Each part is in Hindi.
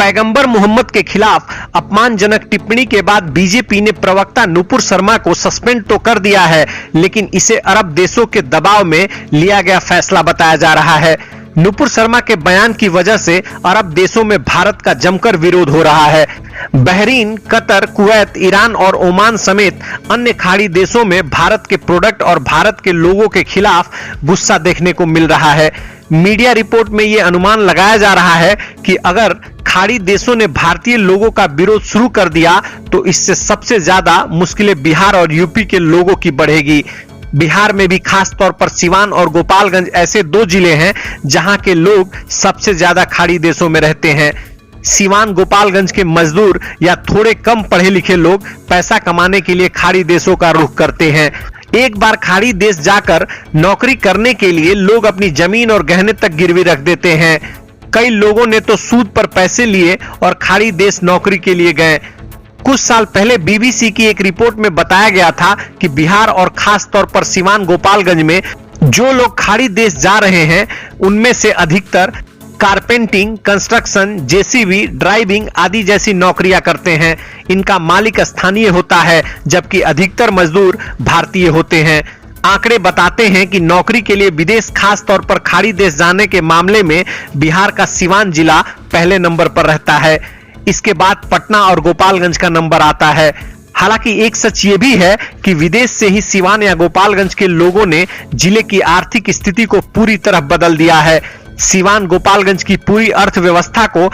पैगंबर मोहम्मद के खिलाफ अपमानजनक टिप्पणी के बाद बीजेपी ने प्रवक्ता नुपुर शर्मा को सस्पेंड तो कर दिया है, लेकिन इसे अरब देशों के दबाव में लिया गया फैसला बताया जा रहा है। नुपुर शर्मा के बयान की वजह से अरब देशों में भारत का जमकर विरोध हो रहा है। बहरीन, कतर, कुवैत, ईरान और ओमान समेत अन्य खाड़ी देशों में भारत के प्रोडक्ट और भारत के लोगों के खिलाफ गुस्सा देखने को मिल रहा है। मीडिया रिपोर्ट में यह अनुमान लगाया जा रहा है कि अगर खाड़ी देशों ने भारतीय लोगों का विरोध शुरू कर दिया तो इससे सबसे ज्यादा मुश्किलें बिहार और यूपी के लोगों की बढ़ेगी। बिहार में भी खास तौर पर सिवान और गोपालगंज ऐसे दो जिले हैं जहां के लोग सबसे ज्यादा खाड़ी देशों में रहते हैं। सिवान गोपालगंज के मजदूर या थोड़े कम पढ़े लिखे लोग पैसा कमाने के लिए खाड़ी देशों का रुख करते हैं। एक बार खाड़ी देश जाकर नौकरी करने के लिए लोग अपनी जमीन और गहने तक गिरवी रख देते हैं। कई लोगों ने तो सूद पर पैसे लिए और खाड़ी देश नौकरी के लिए गए। कुछ साल पहले बीबीसी की एक रिपोर्ट में बताया गया था कि बिहार और खास तौर पर सिवान गोपालगंज में जो लोग खाड़ी देश जा रहे हैं उनमें से अधिकतर कारपेंटिंग, कंस्ट्रक्शन, जेसीबी, ड्राइविंग आदि जैसी नौकरियां करते हैं। इनका मालिक स्थानीय होता है जबकि अधिकतर मजदूर भारतीय होते हैं। आंकड़े बताते हैं कि नौकरी के लिए विदेश खास तौर पर खाड़ी देश जाने के मामले में बिहार का सिवान जिला पहले नंबर पर रहता है। इसके बाद पटना और गोपालगंज का नंबर आता है। हालांकि एक सच ये भी है कि विदेश से ही सिवान या गोपालगंज के लोगों ने जिले की आर्थिक स्थिति को पूरी तरह बदल दिया है। सिवान गोपालगंज की पूरी अर्थव्यवस्था को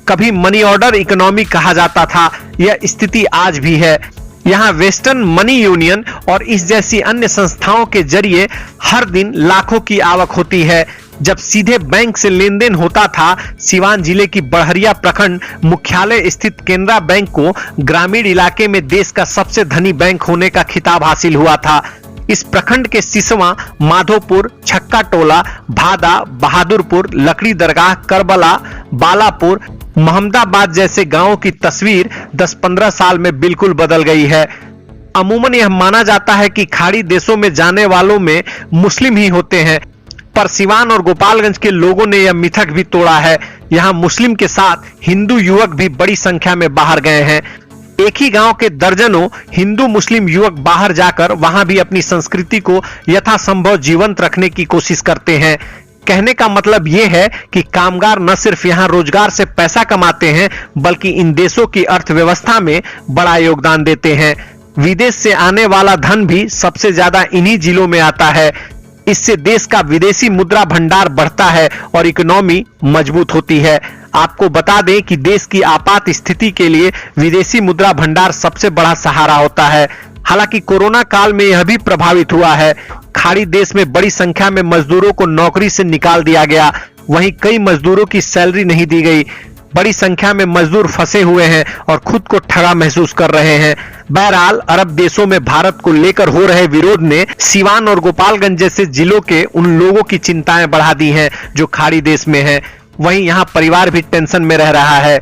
कभी मनी ऑर्डर इकोनॉमी कहा जाता था। यह स्थिति आज भी है। यहाँ वेस्टर्न मनी यूनियन और इस जैसी अन्य संस्थाओं के जरिए हर दिन लाखों की आवक होती है। जब सीधे बैंक से लेन देन होता था, सिवान जिले की बड़हरिया प्रखंड मुख्यालय स्थित केनरा बैंक को ग्रामीण इलाके में देश का सबसे धनी बैंक होने का खिताब हासिल हुआ था। इस प्रखंड के सिसवा, माधोपुर, छक्का टोला, भादा, बहादुरपुर, लकड़ी दरगाह, करबला, बालापुर, मोहम्मदाबाद जैसे गांवों की तस्वीर 10-15 साल में बिल्कुल बदल गई है। अमूमन यह माना जाता है कि खाड़ी देशों में जाने वालों में मुस्लिम ही होते हैं, पर सिवान और गोपालगंज के लोगों ने यह मिथक भी तोड़ा है। यहाँ मुस्लिम के साथ हिंदू युवक भी बड़ी संख्या में बाहर गए हैं। एक ही गांव के दर्जनों हिंदू मुस्लिम युवक बाहर जाकर वहां भी अपनी संस्कृति को यथासंभव जीवंत रखने की कोशिश करते हैं। कहने का मतलब यह है कि कामगार न सिर्फ यहां रोजगार से पैसा कमाते हैं बल्कि इन देशों की अर्थव्यवस्था में बड़ा योगदान देते हैं। विदेश से आने वाला धन भी सबसे ज्यादा इन्हीं जिलों में आता है। इससे देश का विदेशी मुद्रा भंडार बढ़ता है और इकोनॉमी मजबूत होती है। आपको बता दें कि देश की आपात स्थिति के लिए विदेशी मुद्रा भंडार सबसे बड़ा सहारा होता है। हालांकि कोरोना काल में यह भी प्रभावित हुआ है। खाड़ी देश में बड़ी संख्या में मजदूरों को नौकरी से निकाल दिया गया। वहीं कई मजदूरों की सैलरी नहीं दी गई। बड़ी संख्या में मजदूर फंसे हुए हैं और खुद को ठगा महसूस कर रहे हैं। बहरहाल अरब देशों में भारत को लेकर हो रहे विरोध ने सिवान और गोपालगंज जैसे जिलों के उन लोगों की चिंताएं बढ़ा दी हैं जो खाड़ी देश में हैं। वहीं यहाँ परिवार भी टेंशन में रह रहा है।